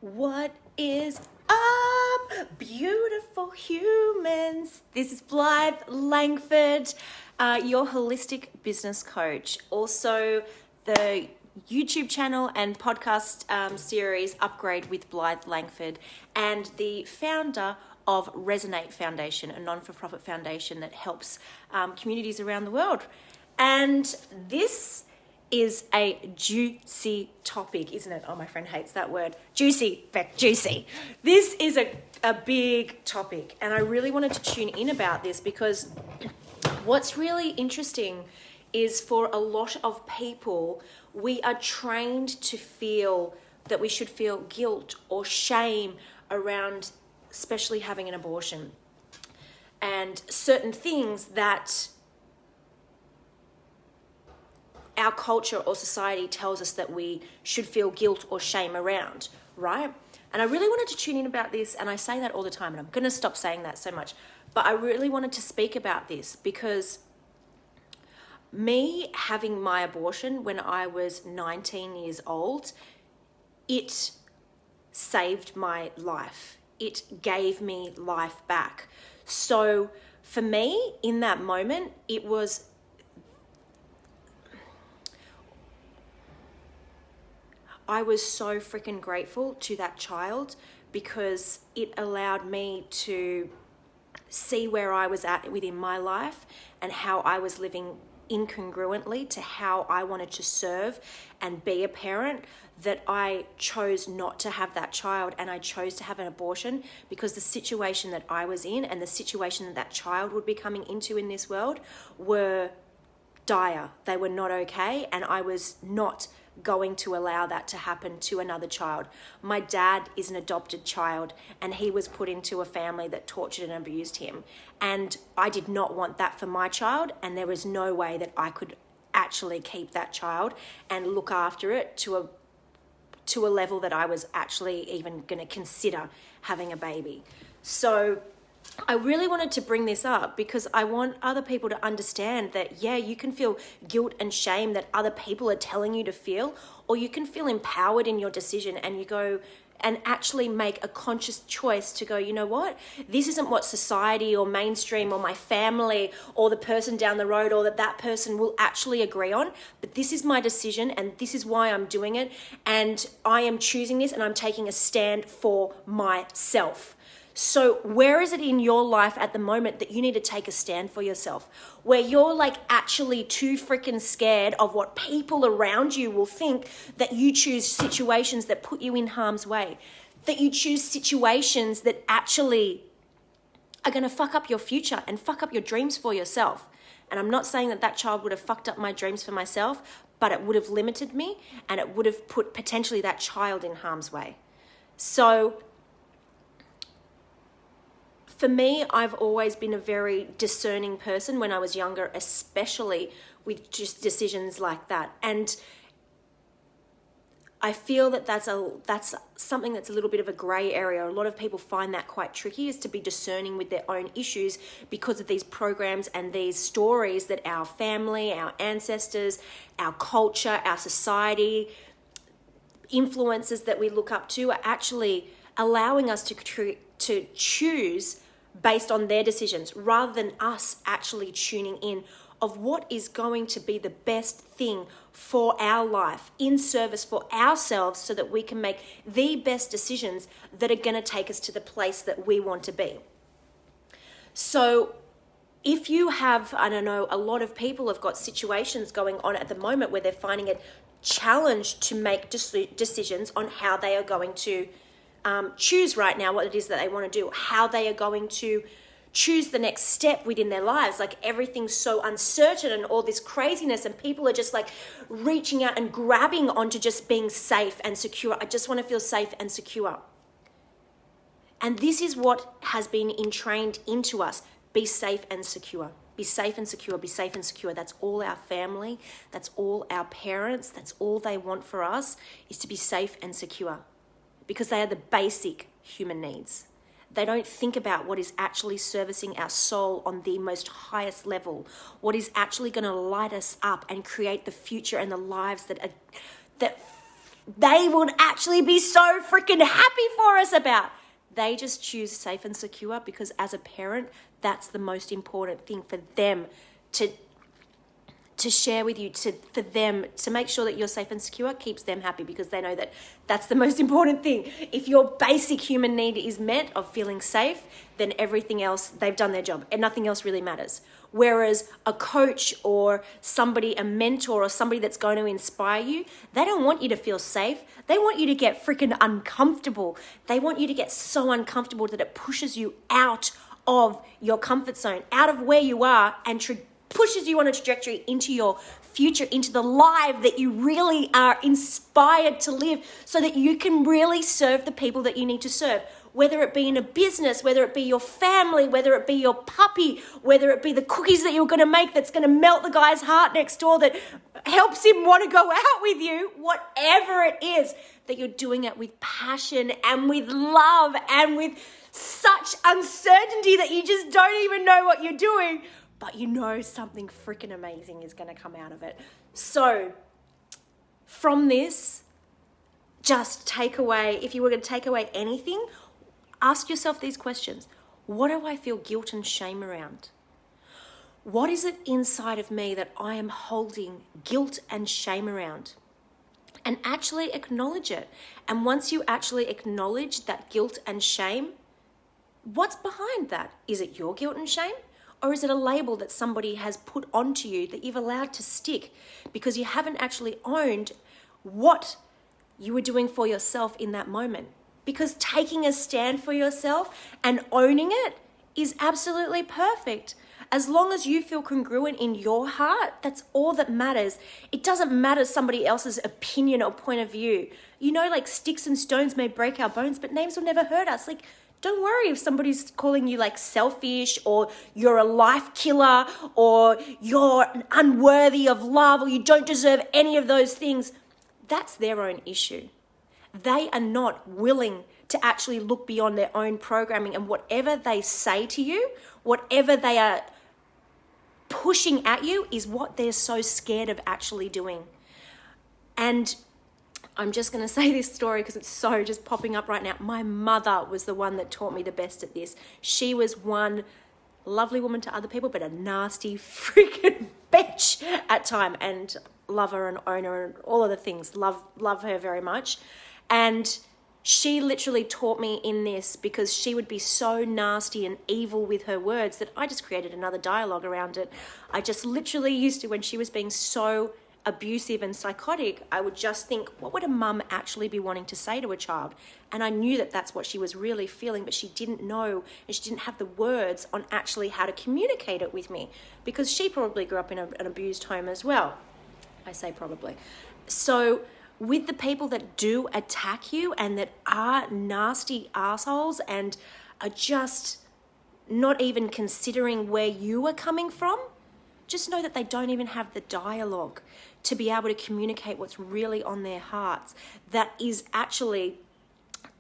What is up, beautiful humans? This is Blythe Langford, your holistic business coach. Also, the YouTube channel and podcast series Upgrade with Blythe Langford, and the founder of Resonate Foundation, a non-for-profit foundation that helps communities around the world. And this is a juicy topic, isn't it? Oh, my friend hates that word. Juicy, Beck, juicy. This is a big topic, and I really wanted to tune in about this because what's really interesting is for a lot of people, we are trained to feel that we should feel guilt or shame around especially having an abortion and certain things that our culture or society tells us that we should feel guilt or shame around, right? And I really wanted to tune in about this, and I say that all the time, and I'm going to stop saying that so much, but I really wanted to speak about this because me having my abortion when I was 19 years old, it saved my life. It gave me life back. So for me, in that moment, I was so freaking grateful to that child because it allowed me to see where I was at within my life and how I was living incongruently to how I wanted to serve and be a parent, that I chose not to have that child and I chose to have an abortion because the situation that I was in and the situation that that child would be coming into in this world were dire. They were not okay, and I was not going to allow that to happen to another child. My dad is an adopted child, and he was put into a family that tortured and abused him. And I did not want that for my child, and there was no way that I could actually keep that child and look after it to a level that I was actually even going to consider having a baby. So I really wanted to bring this up because I want other people to understand that, yeah, you can feel guilt and shame that other people are telling you to feel, or you can feel empowered in your decision and you go and actually make a conscious choice to go, you know what, this isn't what society or mainstream or my family or the person down the road or that person will actually agree on, but this is my decision and this is why I'm doing it, and I am choosing this and I'm taking a stand for myself. So where is it in your life at the moment that you need to take a stand for yourself? Where you're like actually too freaking scared of what people around you will think, that you choose situations that put you in harm's way, that you choose situations that actually are going to fuck up your future and fuck up your dreams for yourself. And I'm not saying that that child would have fucked up my dreams for myself, but it would have limited me and it would have put potentially that child in harm's way. So for me, I've always been a very discerning person when I was younger, especially with just decisions like that. And I feel that that's something that's a little bit of a gray area. A lot of people find that quite tricky, is to be discerning with their own issues because of these programs and these stories that our family, our ancestors, our culture, our society, influences that we look up to are actually allowing us to choose based on their decisions rather than us actually tuning in of what is going to be the best thing for our life in service for ourselves so that we can make the best decisions that are going to take us to the place that we want to be. So if you have, I don't know, a lot of people have got situations going on at the moment where they're finding it challenged to make decisions on how they are going to choose right now what it is that they want to do, how they are going to choose the next step within their lives. Like everything's so uncertain and all this craziness, and people are just like reaching out and grabbing onto just being safe and secure. I just want to feel safe and secure. And this is what has been entrained into us. Be safe and secure. Be safe and secure. Be safe and secure. That's all our family. That's all our parents. That's all they want for us, is to be safe and secure. Because they are the basic human needs. They don't think about what is actually servicing our soul on the most highest level, what is actually going to light us up and create the future and the lives that they would actually be so freaking happy for us about. They just choose safe and secure because as a parent, that's the most important thing for them to share with you, for them to make sure that you're safe and secure keeps them happy because they know that that's the most important thing. If your basic human need is met of feeling safe, then everything else, they've done their job and nothing else really matters. Whereas a coach or somebody, a mentor or somebody that's going to inspire you, they don't want you to feel safe. They want you to get freaking uncomfortable. They want you to get so uncomfortable that it pushes you out of your comfort zone, out of where you are, and pushes you on a trajectory into your future, into the life that you really are inspired to live so that you can really serve the people that you need to serve. Whether it be in a business, whether it be your family, whether it be your puppy, whether it be the cookies that you're going to make that's going to melt the guy's heart next door that helps him want to go out with you, whatever it is, that you're doing it with passion and with love and with such uncertainty that you just don't even know what you're doing, but you know something freaking amazing is going to come out of it. So from this, just take away, if you were going to take away anything, ask yourself these questions. What do I feel guilt and shame around? What is it inside of me that I am holding guilt and shame around? And actually acknowledge it. And once you actually acknowledge that guilt and shame, what's behind that? Is it your guilt and shame? Or is it a label that somebody has put onto you that you've allowed to stick because you haven't actually owned what you were doing for yourself in that moment? Because taking a stand for yourself and owning it is absolutely perfect. As long as you feel congruent in your heart, that's all that matters. It doesn't matter somebody else's opinion or point of view. You know, like sticks and stones may break our bones, but names will never hurt us. Like, don't worry if somebody's calling you like selfish or you're a life killer or you're unworthy of love or you don't deserve any of those things. That's their own issue. They are not willing to actually look beyond their own programming, and whatever they say to you, whatever they are pushing at you is what they're so scared of actually doing. And I'm just going to say this story because it's so just popping up right now. My mother was the one that taught me the best at this. She was one lovely woman to other people, but a nasty freaking bitch at time, and love her and own her and all of the things. Love her very much. And she literally taught me in this because she would be so nasty and evil with her words that I just created another dialogue around it. I just literally used to, when she was being so abusive and psychotic, I would just think, what would a mum actually be wanting to say to a child? And I knew that that's what she was really feeling, but she didn't know and she didn't have the words on actually how to communicate it with me because she probably grew up in an abused home as well. I say probably. So with the people that do attack you and that are nasty assholes and are just not even considering where you are coming from, just know that they don't even have the dialogue to be able to communicate what's really on their hearts that is actually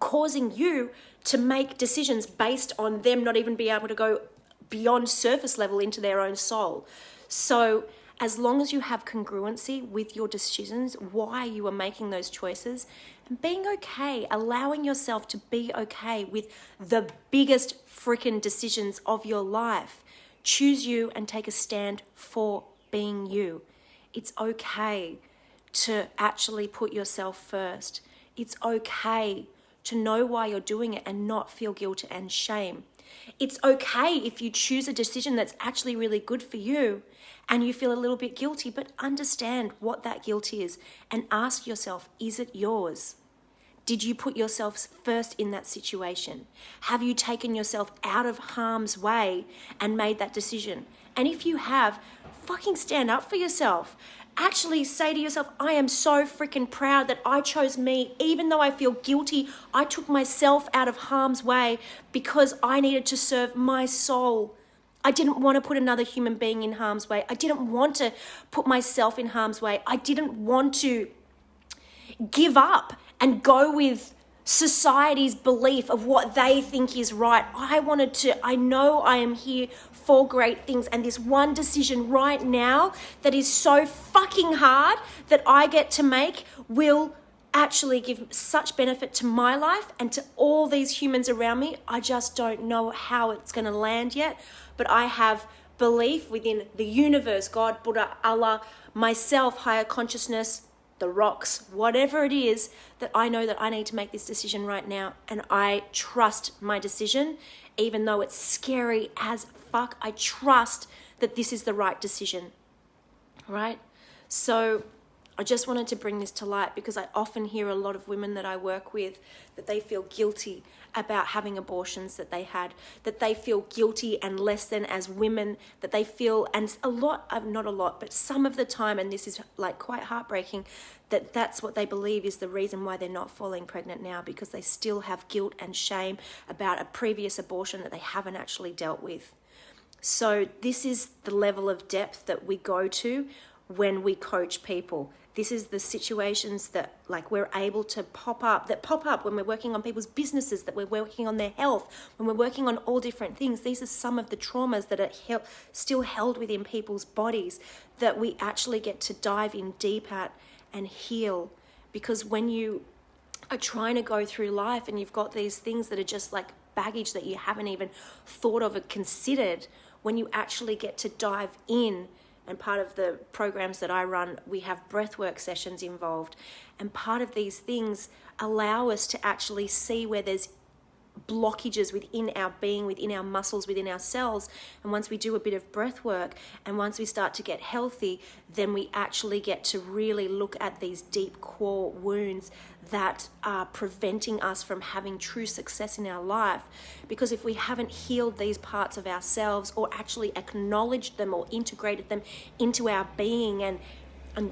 causing you to make decisions based on them not even being able to go beyond surface level into their own soul. So as long as you have congruency with your decisions, why you are making those choices, and being okay, allowing yourself to be okay with the biggest freaking decisions of your life. Choose you and take a stand for being you. It's okay to actually put yourself first. It's okay to know why you're doing it and not feel guilt and shame. It's okay if you choose a decision that's actually really good for you and you feel a little bit guilty, but understand what that guilt is and ask yourself, is it yours? Did you put yourself first in that situation? Have you taken yourself out of harm's way and made that decision? And if you have, fucking stand up for yourself. Actually say to yourself, I am so freaking proud that I chose me. Even though I feel guilty, I took myself out of harm's way because I needed to serve my soul. I didn't want to put another human being in harm's way. I didn't want to put myself in harm's way. I didn't want to give up and go with society's belief of what they think is right. I know I am here for great things, and this one decision right now that is so fucking hard that I get to make will actually give such benefit to my life and to all these humans around me. I just don't know how it's going to land yet, but I have belief within the universe, God, Buddha, Allah, myself, higher consciousness, the rocks, whatever it is, that I know that I need to make this decision right now, and I trust my decision, even though it's scary as fuck. I trust that this is the right decision, right? So I just wanted to bring this to light because I often hear a lot of women that I work with that they feel guilty about having abortions that they had, that they feel guilty and less than as women, that they feel, and a lot, not a lot, but some of the time, and this is like quite heartbreaking, that that's what they believe is the reason why they're not falling pregnant now, because they still have guilt and shame about a previous abortion that they haven't actually dealt with. So this is the level of depth that we go to when we coach people. This is the situations that like we're able to pop up when we're working on people's businesses, that we're working on their health, when we're working on all different things. These are some of the traumas that are still held within people's bodies that we actually get to dive in deep at and heal. Because when you are trying to go through life and you've got these things that are just like baggage that you haven't even thought of or considered, when you actually get to dive in. And part of the programs that I run, we have breathwork sessions involved. And part of these things allow us to actually see where there's blockages within our being, within our muscles, within our cells. And once we do a bit of breath work and once we start to get healthy, then we actually get to really look at these deep core wounds that are preventing us from having true success in our life. Because if we haven't healed these parts of ourselves or actually acknowledged them or integrated them into our being and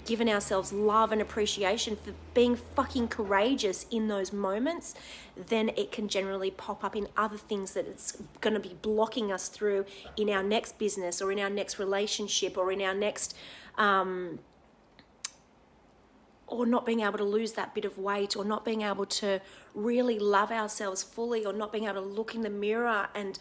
given ourselves love and appreciation for being fucking courageous in those moments, then it can generally pop up in other things that it's going to be blocking us through in our next business or in our next relationship or in our next, or not being able to lose that bit of weight, or not being able to really love ourselves fully, or not being able to look in the mirror and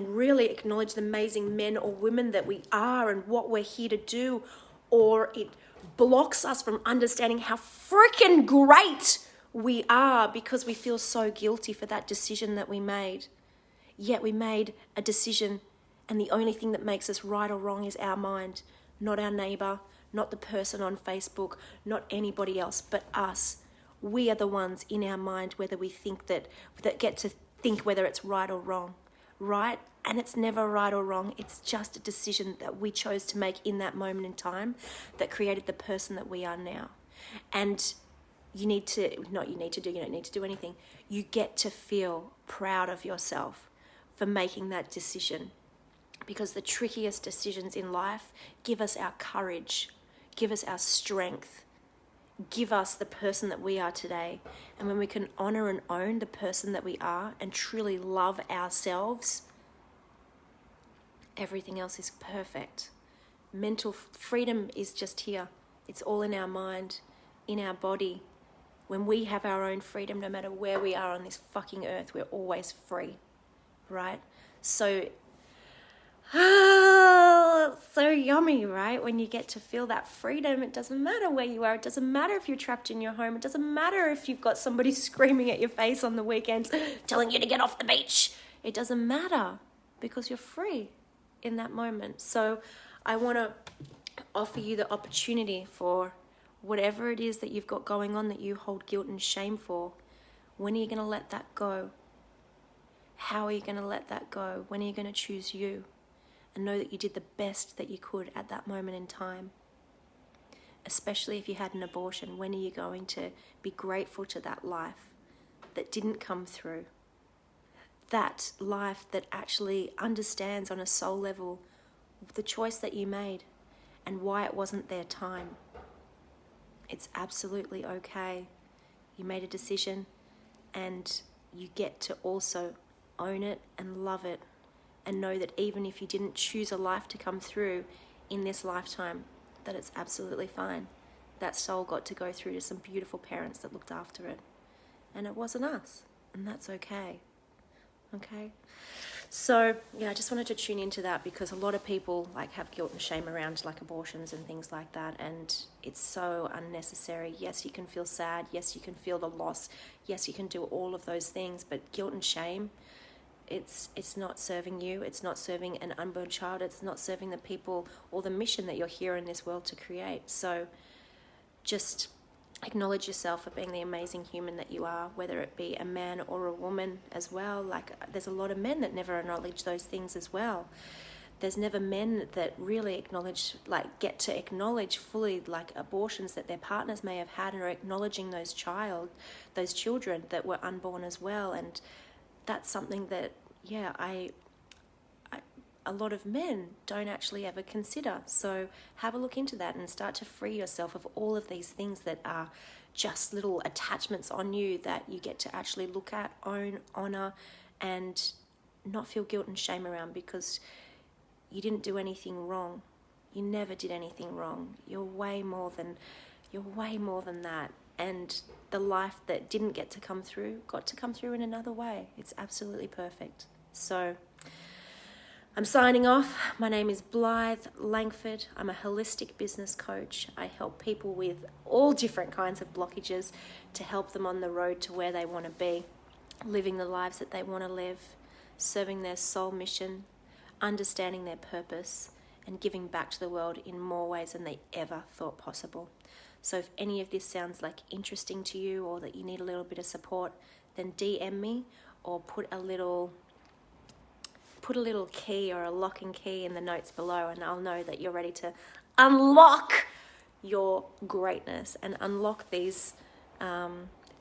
really acknowledge the amazing men or women that we are and what we're here to do. Or it blocks us from understanding how freaking great we are because we feel so guilty for that decision that we made. Yet we made a decision, and the only thing that makes us right or wrong is our mind, not our neighbor, not the person on Facebook, not anybody else, but us. We are the ones in our mind, whether we think that get to think whether it's right or wrong, right? And it's never right or wrong. It's just a decision that we chose to make in that moment in time that created the person that we are now. And you don't need to do anything. You get to feel proud of yourself for making that decision. Because the trickiest decisions in life give us our courage, give us our strength, give us the person that we are today. And when we can honor and own the person that we are and truly love ourselves, everything else is perfect. Mental freedom is just here. It's all in our mind, in our body. When we have our own freedom, no matter where we are on this fucking earth, we're always free, right? So, so yummy, right? When you get to feel that freedom, it doesn't matter where you are. It doesn't matter if you're trapped in your home. It doesn't matter if you've got somebody screaming at your face on the weekends, telling you to get off the beach. It doesn't matter because you're free in that moment. So I want to offer you the opportunity for whatever it is that you've got going on that you hold guilt and shame for. When are you going to let that go? How are you going to let that go? When are you going to choose you and know that you did the best that you could at that moment in time? Especially if you had an abortion, when are you going to be grateful to that life that didn't come through? That life that actually understands on a soul level the choice that you made and why it wasn't their time. It's absolutely okay. You made a decision and you get to also own it and love it and know that even if you didn't choose a life to come through in this lifetime, that it's absolutely fine. That soul got to go through to some beautiful parents that looked after it. And it wasn't us. And that's okay. Okay? So yeah, I just wanted to tune into that because a lot of people like have guilt and shame around like abortions and things like that, and it's so unnecessary. Yes, you can feel sad. Yes, you can feel the loss. Yes, you can do all of those things, but guilt and shame, it's not serving you. It's not serving an unborn child. It's not serving the people or the mission that you're here in this world to create. So just acknowledge yourself for being the amazing human that you are, whether it be a man or a woman as well. Like there's a lot of men that never acknowledge those things as well. There's never men that really acknowledge, like get to acknowledge fully like abortions that their partners may have had, and are acknowledging those children that were unborn as well. And that's something that, yeah, a lot of men don't actually ever consider. So have a look into that and start to free yourself of all of these things that are just little attachments on you that you get to actually look at, own, honor, and not feel guilt and shame around, because you didn't do anything wrong. You never did anything wrong. You're way more than that. And the life that didn't get to come through got to come through in another way. It's absolutely perfect. So I'm signing off. My name is Blythe Langford. I'm a holistic business coach. I help people with all different kinds of blockages to help them on the road to where they want to be, living the lives that they want to live, serving their soul mission, understanding their purpose, and giving back to the world in more ways than they ever thought possible. So if any of this sounds like interesting to you, or that you need a little bit of support, then DM me or put a little key or a locking key in the notes below, and I'll know that you're ready to unlock your greatness and unlock these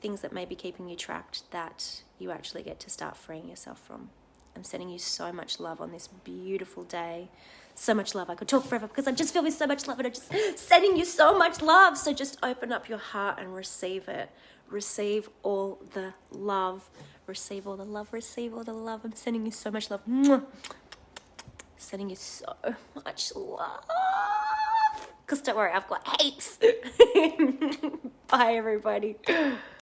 things that may be keeping you trapped, that you actually get to start freeing yourself from. I'm sending you so much love on this beautiful day. So much love. I could talk forever because I'm just feeling so much love, and I'm just sending you so much love. So just open up your heart and receive it. Receive all the love. Receive all the love. Receive all the love. I'm sending you so much love. Mwah. Sending you so much love. Because don't worry, I've got heaps. Bye, everybody.